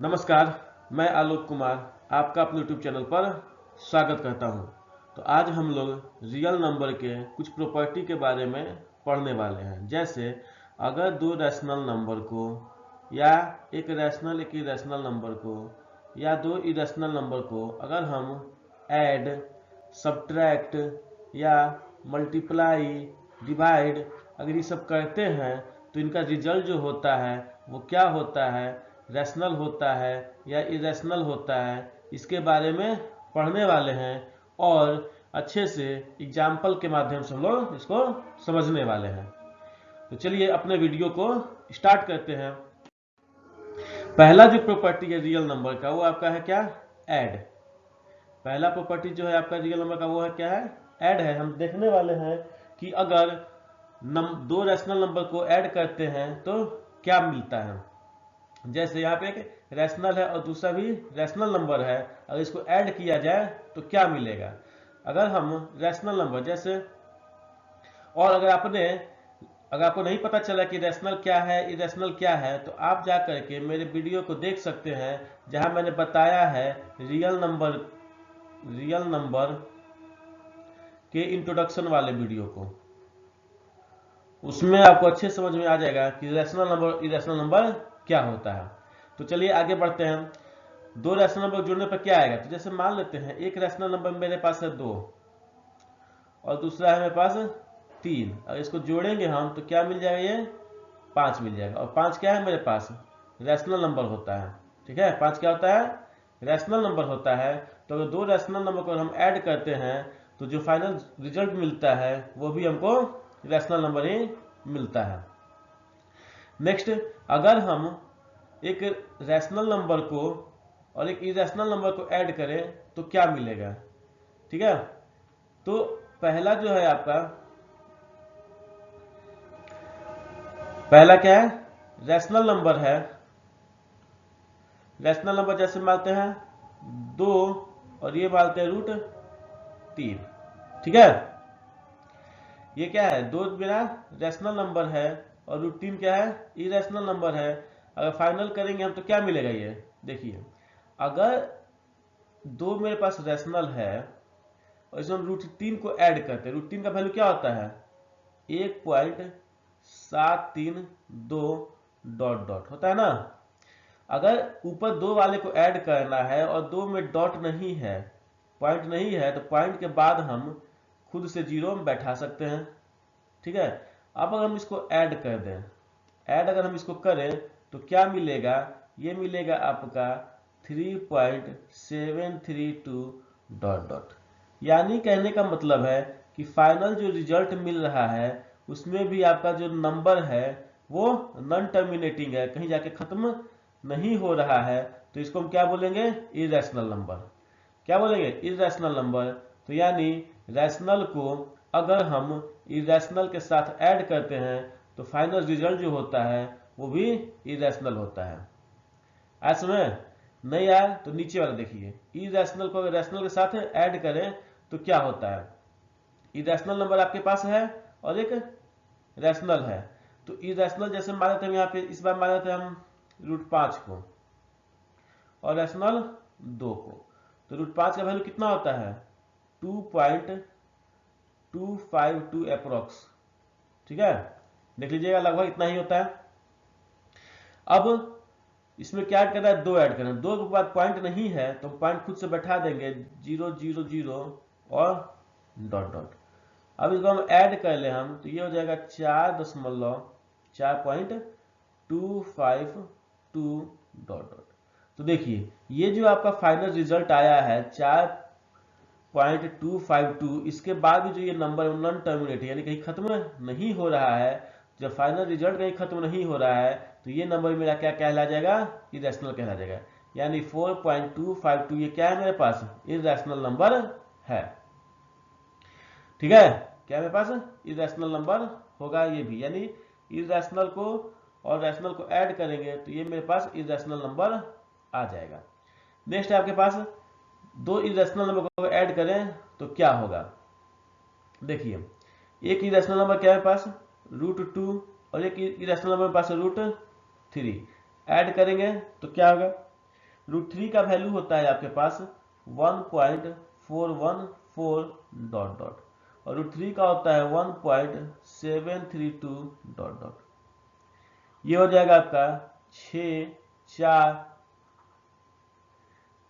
नमस्कार, मैं आलोक कुमार आपका अपने YouTube चैनल पर स्वागत करता हूं। तो आज हम लोग रियल नंबर के कुछ प्रॉपर्टी के बारे में पढ़ने वाले हैं। जैसे अगर दो रैशनल नंबर को या एक रैशनल एक इरेशनल नंबर को या दो इरेशनल नंबर को अगर हम ऐड, सब्ट्रैक्ट या मल्टीप्लाई, डिवाइड अगर ये सब करते हैं तो इनका रिजल्ट जो होता है वो क्या होता है, रैशनल होता है या इरेशनल होता है, इसके बारे में पढ़ने वाले हैं और अच्छे से एग्जाम्पल के माध्यम से हम लोग इसको समझने वाले हैं। तो चलिए अपने वीडियो को स्टार्ट करते हैं। पहला जो प्रॉपर्टी है रियल नंबर का वो आपका है क्या, ऐड। पहला प्रॉपर्टी जो है आपका रियल नंबर का वो है क्या है, ऐड है। हम देखने वाले हैं कि अगर दो रैशनल नंबर को ऐड करते हैं तो क्या मिलता है। जैसे यहाँ पे एक रैशनल है और दूसरा भी रैशनल नंबर है, अगर इसको ऐड किया जाए तो क्या मिलेगा। अगर हम रैशनल नंबर जैसे, और अगर आपको नहीं पता चला कि रैशनल क्या है इरेशनल क्या है, तो आप जा करके मेरे वीडियो को देख सकते हैं जहां मैंने बताया है रियल नंबर के इंट्रोडक्शन वाले वीडियो को। उसमें आपको अच्छे समझ में आ जाएगा कि रैशनल नंबर इरेशनल नंबर क्या होता है। तो चलिए आगे बढ़ते हैं। दो रैशनल नंबर जोड़ने पर क्या आएगा, तो जैसे मान लेते हैं एक रैशनल नंबर मेरे पास है 2 और दूसरा है मेरे पास 3। अगर इसको जोड़ेंगे हम तो क्या मिल जाएगा, ये 5 मिल जाएगा। और 5 क्या है मेरे पास, रैशनल नंबर होता है। ठीक है, 5 क्या होता है, रैशनल नंबर होता है। तो अगर दो रैशनल नंबर को हम ऐड करते हैं तो जो फाइनल रिजल्ट मिलता है वो भी हमको रैशनल नंबर ही मिलता है। नेक्स्ट, अगर हम एक रैशनल नंबर को और एक इरेशनल नंबर को ऐड करें तो क्या मिलेगा। ठीक है, तो पहला जो है आपका, पहला क्या है, रैशनल नंबर है। रैशनल नंबर जैसे मानते हैं 2 और ये मानते हैं √3। ठीक है, ये क्या है, दो बिना रैशनल नंबर है और √3 क्या है, इरेशनल नंबर है। अगर फाइनल करेंगे हम तो क्या मिलेगा, ये देखिए। अगर दो मेरे पास रैशनल है और इसमें हम √3 को ऐड करते हैं, √3 का वैल्यू क्या होता है 1.732 डॉट डॉट होता है ना। अगर ऊपर दो वाले को ऐड करना है और दो में डॉट नहीं है, पॉइंट नहीं है, तो पॉइंट के बाद हम खुद से जीरो में बैठा सकते हैं। ठीक है, अब अगर हम इसको ऐड कर दें, ऐड अगर हम इसको करें तो क्या मिलेगा, ये मिलेगा आपका 3.732 डॉट डॉट। यानी कहने का मतलब है कि फाइनल जो रिजल्ट मिल रहा है उसमें भी आपका जो नंबर है वो नॉन टर्मिनेटिंग है, कहीं जाके खत्म नहीं हो रहा है। तो इसको हम क्या बोलेंगे, इरेशनल नंबर। क्या बोलेंगे, इरेशनल नंबर। तो यानी रैशनल को अगर हम इरेशनल के साथ ऐड करते हैं तो फाइनल रिजल्ट जो होता है वो भी इरेशनल होता है। आज समझ नहीं आया तो नीचे वाला देखिए, इरेशनल को अगर रैशनल के साथ ऐड करें तो क्या होता है। इरेशनल नंबर आपके पास है और एक रैशनल है, तो इरेशनल जैसे मान लेते हैं यहाँ पे, इस बार मान लेते हैं हम √5 को और रैशनल 2 को। तो √5 का वैल्यू कितना होता है 2.252 अप्रोक्स। ठीक है, देख लीजिएगा लगभग इतना ही होता है। अब इसमें क्या ऐड करना है, 2 ऐड करना है। 2 के बाद पॉइंट नहीं है तो पॉइंट खुद से बैठा देंगे 0 0 0 और डॉट डॉट। अब इसको हम ऐड कर ले हम तो ये हो जाएगा 4.252 डॉट डॉट। तो देखिए ये जो आपका फाइनल रिजल्ट आया है 4.252, इसके बाद भी जो ये नंबर नॉन टर्मिनेट यानी कहीं खत्म नहीं हो रहा है, जब फाइनल रिजल्ट कहीं खत्म नहीं हो रहा है तो ये नंबर मेरा क्या कहला जाएगा, इरेशनल कहला जाएगा। यानी 4.252 ये क्या है मेरे पास, इरेशनल नंबर है। ठीक है, क्या मेरे पास इरेशनल नंबर होगा ये भी, यानी इरेशनल को और रैशनल को ऐड करेंगे तो ये मेरे पास इरेशनल नंबर आ जाएगा। नेक्स्ट आपके पास दो इरेशनल नंबर को ऐड करें तो क्या होगा, देखिए एक इरेशनल नंबर क्या है मेरे पास √2 और एक इरेशनल नंबर मेरे पास √3। ऐड करेंगे तो क्या होगा, √3 का वैल्यू होता है आपके पास 1.414 डॉट डॉट, और √3 का होता है 1.732 डॉट डॉट। ये हो जाएगा आपका 6, 4,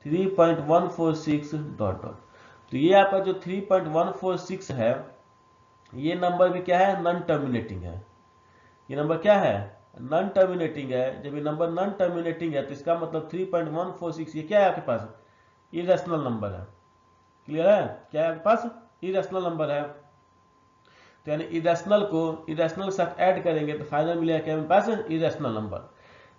3.146 डॉट डॉट। तो ये आपका जो 3.146 है, ये नंबर भी क्या है, नॉन टर्मिनेटिंग है। ये नंबर क्या है, नॉन टर्मिनेटिंग है। जब ये नंबर नॉन टर्मिनेटिंग है तो इसका मतलब 3.146 ये क्या है आपके पास, इरेशनल नंबर है। क्लियर है, क्या है आपके पास, इरेशनल नंबर है। तो यानी इरेशनल को इरेशनल के साथ ऐड करेंगे तो फाइनल मिलेगा क्या हमारे पास, इरेशनल नंबर।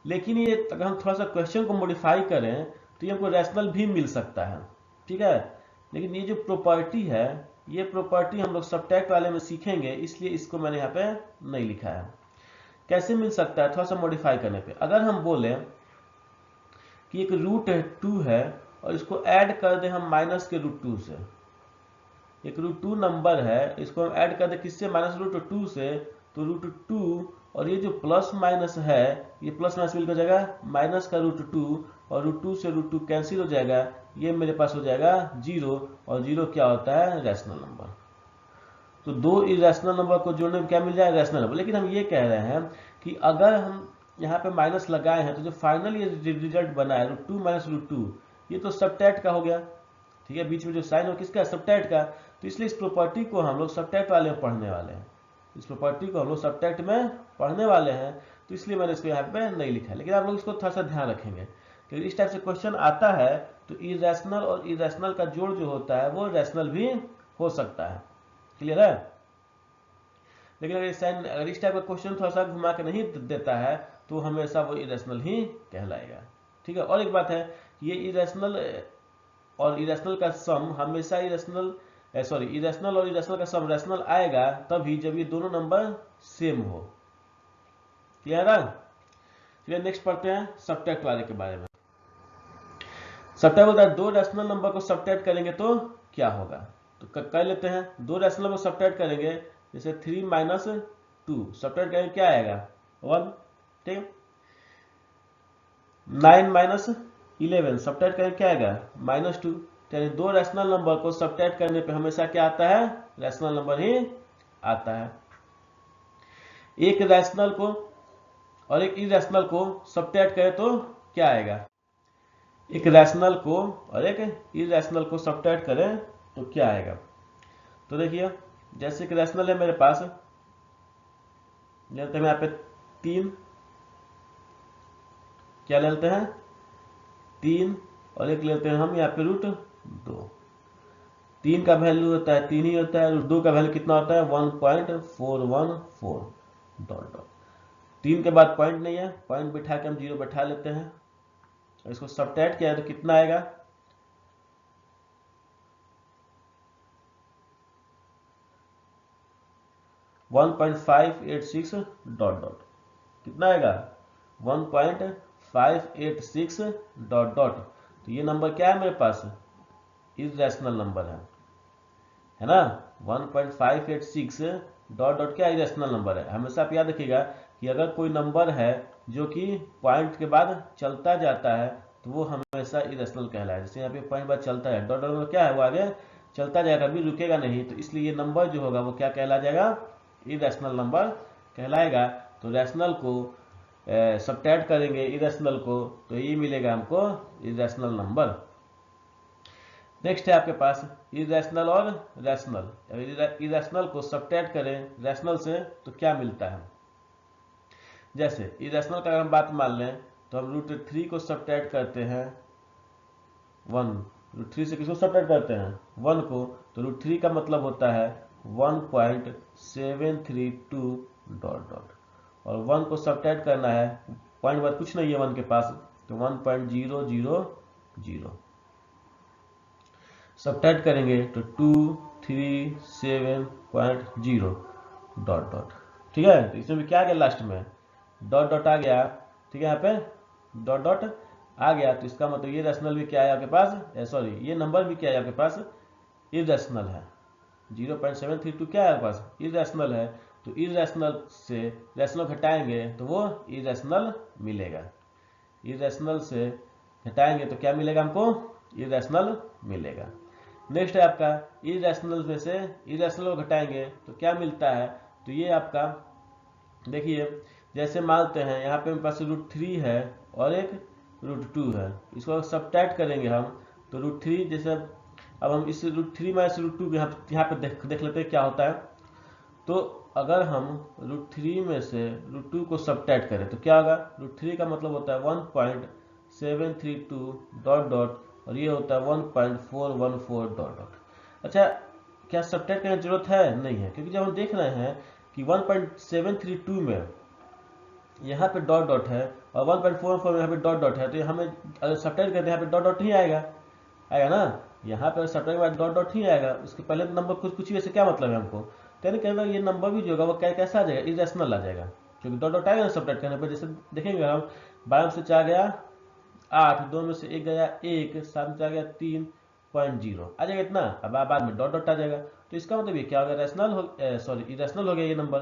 लेकिन ये अगर हम थोड़ा सा क्वेश्चन को मॉडिफाई करें तो ये हमको रैशनल भी मिल सकता है, ठीक है। लेकिन ये जो प्रॉपर्टी है, ये प्रॉपर्टी हम लोग सब्ट्रैक्ट वाले में सीखेंगे, इसलिए इसको मैंने यहाँ पे नहीं लिखा है। कैसे मिल सकता है, थोड़ा सा मॉडिफाई करने पे अगर हम बोले कि एक √2 है और इसको ऐड कर दें हम माइनस के √2 से, एक √2 नंबर है, इसको हम ऐड कर दें किससे, -√2 से, तो √2 और ये जो प्लस माइनस है, ये प्लस माइनस मिलकर जाएगा माइनस का √2, और √2 से √2 कैंसिल हो जाएगा, ये मेरे पास हो जाएगा 0, और 0 क्या होता है, रैशनल नंबर। तो दो इरेशनल नंबर को जोड़ने में क्या मिल जाएगा, रैशनल नंबर। लेकिन हम ये कह रहे हैं कि अगर हम यहाँ पे माइनस लगाए हैं तो जो फाइनल ये रिजल्ट बना है √2 माइनस √2, ये तो सबट्रैक्ट का हो गया, ठीक है। बीच में जो साइन हो किसका, सबट्रैक्ट का। तो इसलिए इस प्रॉपर्टी को हम लोग सबट्रैक्ट वाले में पढ़ने वाले हैं, इस प्रॉपर्टी को हम लोग सबट्रैक्ट में पढ़ने वाले हैं, तो इसलिए मैंने इसको यहाँ पे नहीं लिखा है। लेकिन आप लोग इसको थोड़ा सा ध्यान रखेंगे कि इस टाइप से क्वेश्चन आता है तो इरेशनल और इरेशनल का जोड़ जो होता है वो रैशनल भी हो सकता है। क्लियर है। लेकिन अगर इस टाइप का क्वेश्चन थोड़ा सा घुमा के नहीं देता है तो हमेशा वो इरेशनल ही कहलाएगा, ठीक है। और एक बात है, ये इरेशनल और इरेशनल का सम हमेशा इरेशनल और इरेशनल का सम रैशनल आएगा तभी जब ये दोनों नंबर सेम हो। क्लियर है। चलिए नेक्स्ट पढ़ते हैं सबट्रैक्ट वाले के बारे में। सबट्रैक्ट बोलता है दो रैशनल नंबर को सबट्रैक्ट करेंगे तो क्या होगा। तो कर लेते हैं, दो रैशनल नंबर सबट्रैक्ट करेंगे, जैसे 3 माइनस 2 सबट्रैक्ट करेंगे क्या आएगा, 1, ठीक है। 9 माइनस 11 सबट्रैक्ट करेंगे क्या आएगा, -2। यानी दो रैशनल नंबर को सबट्रैक्ट करने पे हमेशा क्या आता है, रैशनल नंबर ही आता है। एक रैशनल को और एक इरेशनल को सबट्रैक्ट करें तो क्या आएगा, एक रैशनल को और एक इरेशनल को सबट्रैक्ट करें तो क्या आएगा। तो देखिए जैसे कि रैशनल है मेरे पास, लेते हैं यहाँ पे 3, क्या लेते हैं 3, और एक लेते हैं हम यहाँ पे √2। 3 का वैल्यू होता है 3 ही होता है, √2 का वैल्यू कितना होता है 1.414 डॉट डॉट। 3 के बाद पॉइंट नहीं है, पॉइंट बिठा के हम 0 बैठा लेते हैं, और इसको सबट्रैक्ट किया तो कितना आएगा, .586 डॉट डॉट। कितना आएगा 1.586 डॉट डॉट। तो ये नंबर क्या है मेरे पास, इरेशनल नंबर है ना। 1.586 डॉट डॉट क्या इरेशनल नंबर है। हमेशा आप याद रखिएगा कि अगर कोई नंबर है जो कि पॉइंट के बाद चलता जाता है तो वो हमेशा इरेशनल कहलाएगा। जैसे यहाँ पे पॉइंट बाद चलता है, डॉट डॉट क्या है, वो आगे चलता जाएगा, कभी रुकेगा नहीं, तो इसलिए ये नंबर जो होगा वो क्या कहला जाएगा, इरेशनल नंबर कहलाएगा। तो रैशनल को सबट्रैक्ट करेंगे इरेशनल को तो ये मिलेगा हमको इरेशनल नंबर। नेक्स्ट है आपके पास इरेशनल और रैशनल। इरेशनल को सबट्रैक्ट करें रैशनल से तो क्या मिलता है। जैसे इरेशनल का अगर हम बात मान लें तो हम √3 को सबट्रैक्ट करते हैं 1, √3 से किसको सबट्रैक्ट करते हैं 1 को, तो √3 का मतलब होता है 1.732 डॉट डॉट, और 1 को सबट्रैक्ट करना है, पॉइंट बाद कुछ नहीं है 1 के पास, तो 1.000 सबट्रैक्ट करेंगे तो 237.0 डॉट डॉट, ठीक है। तो इसमें भी क्या आ गया लास्ट में डॉट डॉट आ गया, ठीक है। यहाँ पे डॉट डॉट आ गया तो इसका मतलब ये रैशनल भी क्या है आपके पास, ये नंबर भी क्या है आपके पास, इरेशनल है। 0.732 क्या है आपके पास, इरेशनल है। तो इरेशनल से रैशनल घटाएंगे तो वो इरेशनल मिलेगा, इरेशनल से घटाएंगे तो क्या मिलेगा हमको, इरेशनल मिलेगा। नेक्स्ट है आपका इरेशनल में से इरेशनल को घटाएंगे तो क्या मिलता है, तो ये आपका देखिए, जैसे मानते हैं यहाँ पे मेरे पास √3 है और एक √2 है, इसको सब्ट्रैक्ट करेंगे हम तो √3 जैसे, अब हम इस √3 माइनस √2 यहाँ पे देख लेते हैं क्या होता है। तो अगर हम √3 में से √2 को सब्ट्रैक्ट करें तो क्या होगा, √3 का मतलब होता है 1.732 डॉट डॉट और ये होता है 1.414 डॉट डॉट। अच्छा, क्या सब्ट्रैक्ट करने की जरूरत है, नहीं है, क्योंकि जब हम देख रहे हैं कि 1.732 में यहाँ पे डॉट डॉट है और 1.44 में यहाँ पे डॉट डॉट है, तो हमें अगर सब्ट्रैक्ट करते हैं यहाँ पे डॉट डॉट ही आएगा ना, यहाँ पे सब्ट्रैक्ट के बाद डॉट डॉट ही आएगा, उसके पहले नंबर कुछ भी, ऐसे क्या मतलब है हमको, तो यानी कहना ये नंबर भी जो होगा वो कैसा आ जाएगा, इरेशनल आ जाएगा, क्योंकि डॉट डॉट आएगा ना सब्ट्रैक्ट करने पर। जैसे देखेंगे हम 12 में से 4 गया 8, 2 में से 1 गया 1, 7 में 4 गया 3.0 आ जाएगा इतना, अब बाद में डॉट डॉट आ जाएगा, तो इसका मतलब ये क्या होगा, रैशनल हो इरेशनल हो गया ये नंबर।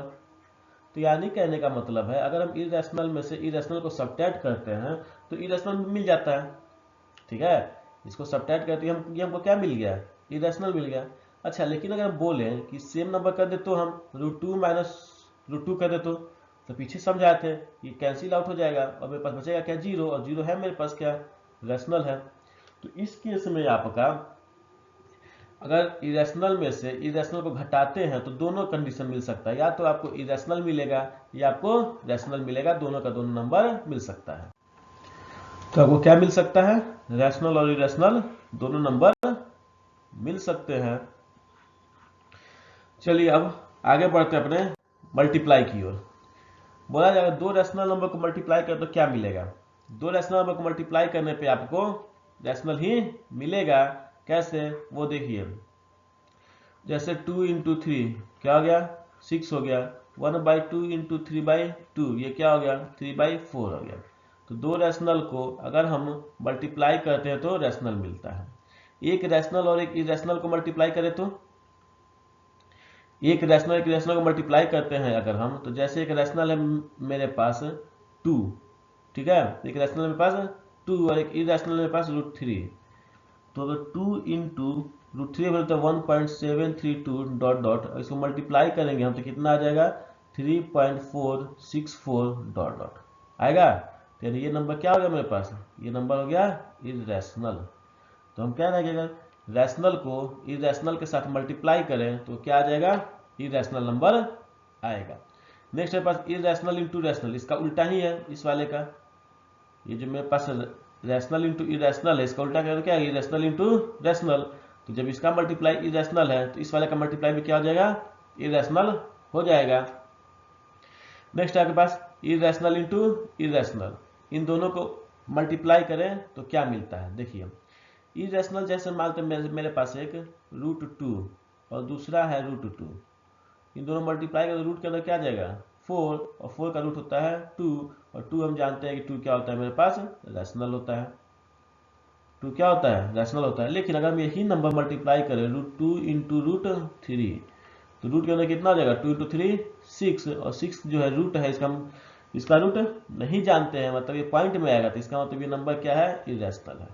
तो यानी कहने का मतलब है अगर हम इरेशनल में से इरेशनल को सब्ट्रैक्ट करते हैं तो इरेशनल मिल जाता है, ठीक है, इसको सब्ट्रैक्ट करते हैं हम, ये हमको क्या मिल गया, इरेशनल मिल गया। अच्छा, लेकिन अगर हम बोले कि सेम नंबर कर दे तो हम √2 माइनस √2 कर दे तो पीछे समझाए थे ये कैंसिल आउट हो जाएगा और मेरे पास बचेगा क्या, 0, और 0 है मेरे पास क्या, रैशनल है। तो इस केस में आपका अगर इरेशनल में से इरेशनल को घटाते हैं तो दोनों कंडीशन मिल सकता है, या तो आपको इरेशनल मिलेगा या आपको रैशनल मिलेगा, दोनों का दोनों नंबर मिल सकता है। तो आपको क्या मिल सकता है, रैशनल और इरेशनल दोनों नंबर मिल सकते हैं। चलिए अब आगे बढ़ते हैं अपने मल्टीप्लाई की ओर। बोला जाएगा दो रैशनल नंबर को मल्टीप्लाई करें तो क्या मिलेगा, दो रैशनल नंबर को मल्टीप्लाई करने पे आपको रैशनल ही मिलेगा। कैसे, वो देखिए, जैसे 2 इंटू 3 क्या हो गया, 6 हो गया, 1/2 इंटू 3/2 ये क्या हो गया, 3/4 हो गया। तो दो रैशनल को अगर हम मल्टीप्लाई करते हैं तो रैशनल मिलता है। एक रैशनल और एक इरेशनल को मल्टीप्लाई करें तो, एक रैशनल को मल्टीप्लाई करते हैं अगर हम, तो जैसे एक रैशनल है मेरे पास 2, ठीक है, एक रैशनल मेरे पास 2 और एक इरेशनल मेरे पास √3, तो 2 इंटू √3 बोलते हैं 1.732 डॉट डॉट, इसको मल्टीप्लाई करेंगे हम तो कितना आ जाएगा, 3.464 डॉट डॉट आएगा। तो यानी ये नंबर क्या हो गया मेरे पास, ये नंबर हो गया इरेशनल। तो हम क्या रहेगा, रैशनल को इरेशनल के साथ मल्टीप्लाई करें तो क्या आ जाएगा, इरेशनल नंबर आएगा। नेक्स्ट मेरे पास इरेशनल इंटू रैशनल, इसका उल्टा ही है इस वाले का, ये जो मेरे पास रैशनल इंटू इरेशनल है इसका उल्टा क्या है, इरेशनल इंटू रैशनल। तो जब इसका मल्टीप्लाई इरेशनल है तो इस वाले का मल्टीप्लाई भी क्या हो जाएगा, इरेशनल हो जाएगा। नेक्स्ट आपके पास इरेशनल इंटू इरेशनल, इन दोनों को मल्टीप्लाई करें तो क्या मिलता है, देखिए इरेशनल जैसे मानते मेरे पास एक √2 और दूसरा है √2, इन दोनों मल्टीप्लाई करें रूट के अंदर क्या आ जाएगा 4, और 4 का रूट होता है 2, और 2 हम जानते हैं कि 2 क्या होता है मेरे पास, रैशनल होता है, 2 क्या होता है, रैशनल होता है। लेकिन अगर हम यही नंबर मल्टीप्लाई करें √2 इंटू √3 तो रूट के अंदर कितना हो जाएगा, 2 इंटू 3 6, और 6 जो है रूट है इसका रूट नहीं जानते हैं, मतलब ये पॉइंट में आएगा, तो इसका मतलब ये नंबर क्या है, इरेशनल है,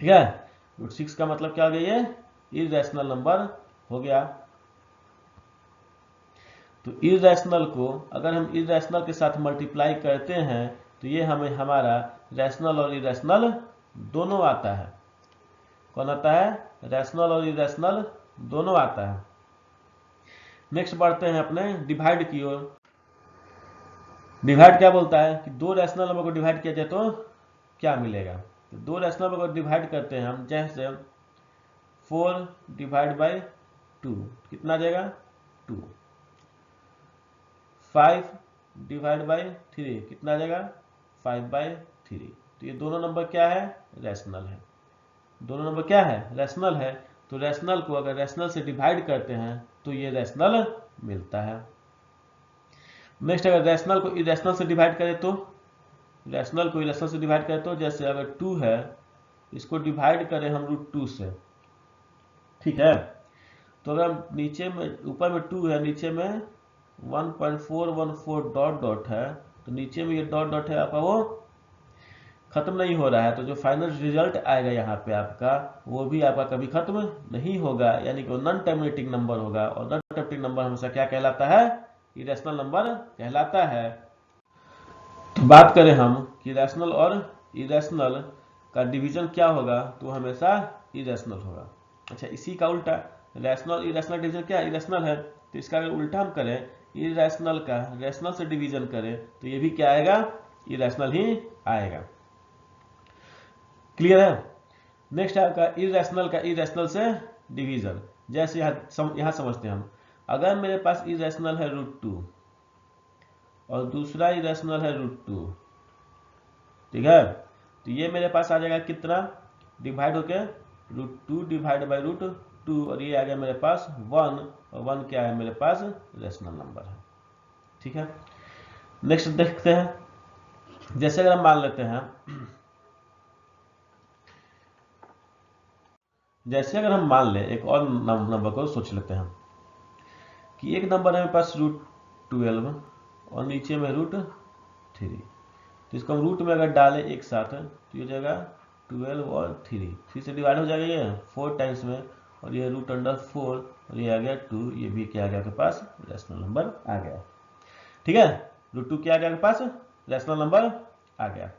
ठीक है। √6 का मतलब क्या हो गया, ये इरेशनल नंबर हो गया। तो इरेशनल को अगर हम इरेशनल के साथ मल्टीप्लाई करते हैं तो ये हमें हमारा रैशनल और इरेशनल दोनों आता है। कौन आता है, रैशनल और इरेशनल दोनों आता है। नेक्स्ट बढ़ते हैं अपने डिवाइड की ओर। डिवाइड क्या बोलता है कि दो रैशनल नंबर को डिवाइड किया जाए तो क्या मिलेगा। तो दो रैशनल नंबर को डिवाइड करते हैं हम, जैसे 4 डिवाइड बाई 2 कितना आ जाएगा 2, 5 डिवाइड बाई 3 कितना आ जाएगा 5/3। तो ये दोनों नंबर क्या है, रैशनल है, दोनों नंबर क्या है, रैशनल है। तो रैशनल को अगर रैशनल से डिवाइड करते हैं तो ये रैशनल मिलता है। नेक्स्ट अगर रैशनल को इरेशनल से डिवाइड करें तो, रैशनल को इरेशनल से डिवाइड करें तो जैसे अगर 2 है इसको डिवाइड करें हम √2 से, ठीक है, तो अगर नीचे में ऊपर में 2 है नीचे में 1.414 डॉट डॉट है, तो नीचे में ये डॉट डॉट है आपका वो खत्म नहीं हो रहा है, तो जो फाइनल रिजल्ट आएगा यहाँ पे आपका, वो भी आपका कभी खत्म नहीं होगा, यानी कि वो नॉन टर्मिनेटिंग नंबर होगा। और नॉन टर्मिनेटिंग नंबर हमेशा क्या कहलाता है? इरेशनल नंबर कहलाता है। तो बात करें हम कि रैशनल और इरेशनल का डिवीजन क्या होगा, तो हमेशा इरेशनल होगा। अच्छा, इसी का उल्टा रैशनल इरेशनल डिवीजन क्या है? इरेशनल है। तो इसका अगर उल्टा हम करें, इरेशनल का रैशनल से डिवीजन करें, तो ये भी क्या आएगा? इरेशनल ही आएगा। क्लियर है? नेक्स्ट है आपका इरेशनल का इरेशनल से डिवीजन। जैसे यहाँ समझते हैं हम, अगर मेरे पास इरेशनल है √2 और दूसरा इरेशनल है √2, ठीक है, तो ये मेरे पास आ जाएगा कितना? डिवाइड होके √2 डिवाइड बाई √2, और ये आ गया मेरे पास 1, और 1 क्या है मेरे पास? रेशनल नंबर है। ठीक है, नेक्स्ट देखते हैं। जैसे अगर हम मान लेते हैं, जैसे अगर हम मान लें एक और नंबर को सोच लेते हैं कि एक नंबर है मेरे पास √12 और नीचे में √3, तो इसको हम रूट में अगर डालें एक साथ, तो ये जाएगा 12 और 3 से डिवाइड हो जाएगा ये 4 टाइम्स में, और ये √4 और ये आ गया 2, ये भी क्या आ गया आपके पास? रेशनल नंबर आ गया। ठीक है, √2 क्या आ गया आपके पास? रेशनल नंबर आ गया।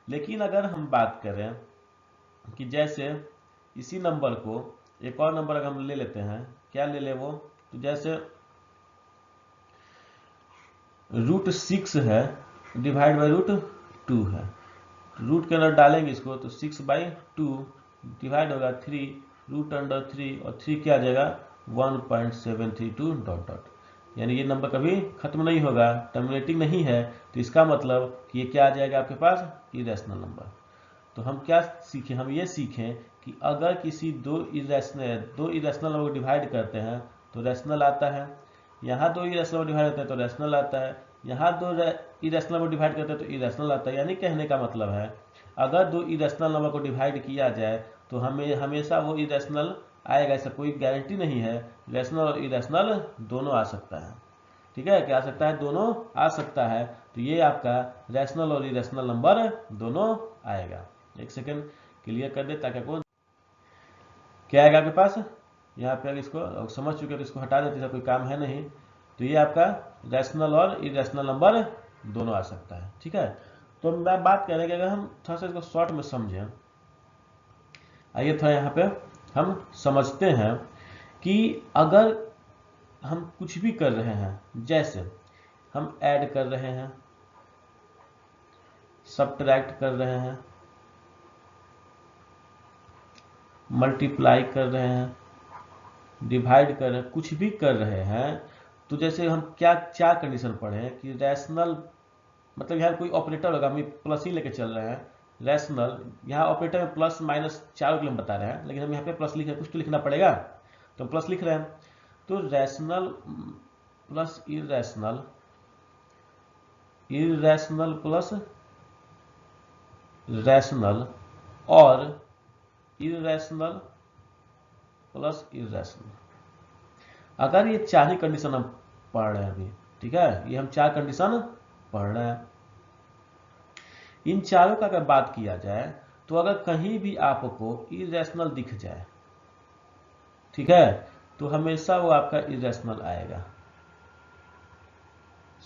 लेकिन अगर हम बात करें कि जैसे इसी नंबर को एक और नंबर अगर हम ले लेते हैं, क्या ले ले वो? तो जैसे √6 है डिवाइड बाई √2 है, रूट के अंदर डालेंगे इसको, तो 6/2 डिवाइड होगा 3 √3, और 3 क्या आ जाएगा? 1.732 डॉट डॉट, यानी ये नंबर कभी खत्म नहीं होगा, टर्मिनेटिंग नहीं है। तो इसका मतलब कि ये क्या आ जाएगा आपके पास? Irrational number. तो हम क्या सीखें? हम ये सीखें कि अगर किसी दो इरेशनल नंबर को डिवाइड करते हैं तो रैशनल आता है, यहाँ दो इरेशनल नंबर डिवाइड करते हैं तो रैशनल आता है, यहाँ दो इरेशनल नंबर डिवाइड करते हैं तो इरेशनल आता है। यानी कहने का मतलब है, अगर दो इरेशनल नंबर को डिवाइड किया जाए तो हमें हमेशा वो इरेशनल आएगा, ऐसा कोई गारंटी नहीं है। रैशनल और इरेशनल दोनों आ सकता है। ठीक है, क्या आ सकता है? दोनों आ सकता है। तो ये आपका रैशनल और इरेशनल नंबर दोनों आएगा। एक सेकेंड क्लियर कर दे ताकि आपको क्या आएगा आपके पास। यहाँ पे इसको समझ चुके हो तो इसको हटा देते हैं, कोई काम है नहीं। तो ये आपका रैशनल और इरेशनल नंबर दोनों आ सकता है। ठीक है, तो मैं बात कर रहे हैं कि अगर हम थोड़ा सा इसको शॉर्ट में समझें, आइए थोड़ा यहाँ पे हम समझते हैं कि अगर हम कुछ भी कर रहे हैं, जैसे हम ऐड कर रहे हैं, सब्ट्रैक्ट कर रहे हैं, मल्टीप्लाई कर रहे हैं, डिवाइड कर रहे हैं, कुछ भी कर रहे हैं, तो जैसे हम क्या क्या कंडीशन पढ़े हैं कि रैशनल मतलब यहाँ कोई ऑपरेटर होगा, हम प्लस ही लेके चल रहे हैं। रैशनल यहाँ ऑपरेटर में प्लस माइनस चारों के लिए हम बता रहे हैं, लेकिन हम यहाँ पे प्लस लिख रहे हैं, कुछ तो लिखना पड़ेगा, तो हम प्लस लिख रहे हैं। तो rational plus irrational, irrational plus rational, और इरेशनल प्लस इरेशनल, अगर ये चार ही कंडीशन हम पढ़ रहे हैं अभी, ठीक है, ये हम चार कंडीशन पढ़ रहे हैं। इन चारों का अगर बात किया जाए तो अगर कहीं भी आपको इरेशनल दिख जाए, ठीक है, तो हमेशा वो आपका इरेशनल आएगा।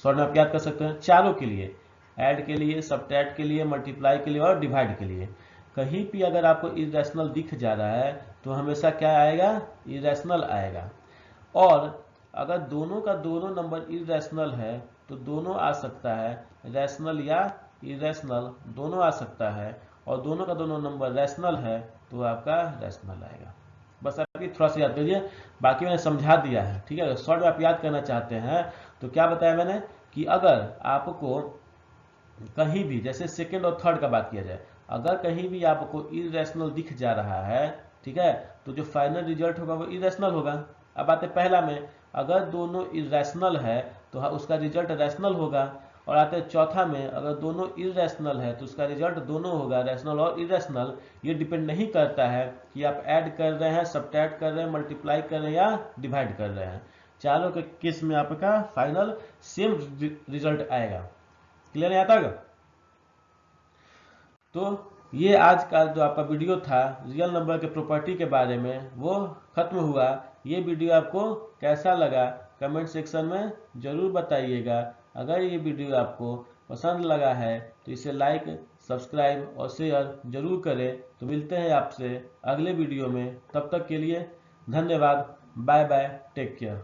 शॉर्ट में आप याद कर सकते हैं चारों के लिए, ऐड के लिए, सब्ट्रैक्ट के लिए, मल्टीप्लाई के लिए और डिवाइड के लिए, कहीं भी अगर आपको इरेशनल दिख जा रहा है तो हमेशा क्या आएगा? इरेशनल आएगा। और अगर दोनों का दोनों नंबर इरेशनल है तो दोनों आ सकता है, रैशनल या इरेशनल दोनों आ सकता है, और दोनों का दोनों नंबर रैशनल है तो आपका रैशनल आएगा। बस अभी थोड़ा सा याद करिए, बाकी मैंने समझा दिया है। ठीक है, शॉर्ट में आप याद करना चाहते हैं तो क्या बताया मैंने कि अगर आपको कहीं भी, जैसे सेकेंड और थर्ड का बात किया जाए, अगर कहीं भी आपको इरेशनल दिख जा रहा है, ठीक है, तो जो फाइनल रिजल्ट होगा वो इरेशनल होगा। अब आते पहला में, अगर दोनों इरेशनल है तो उसका रिजल्ट रैशनल होगा। और आते चौथा में, अगर दोनों इरेशनल है तो उसका रिजल्ट दोनों होगा, रैशनल और इरेशनल। ये डिपेंड नहीं करता है कि आप ऐड कर रहे हैं, सब्ट्रैक्ट कर रहे हैं, मल्टीप्लाई कर रहे हैं या डिवाइड कर रहे हैं, चारों के केस में आपका फाइनल सेम रिजल्ट आएगा। क्लियर है यहाँ तक? तो ये आज का जो आपका वीडियो था रियल नंबर के प्रॉपर्टी के बारे में वो खत्म हुआ। ये वीडियो आपको कैसा लगा कमेंट सेक्शन में ज़रूर बताइएगा। अगर ये वीडियो आपको पसंद लगा है तो इसे लाइक, सब्सक्राइब और शेयर जरूर करें। तो मिलते हैं आपसे अगले वीडियो में, तब तक के लिए धन्यवाद। Bye bye, take care.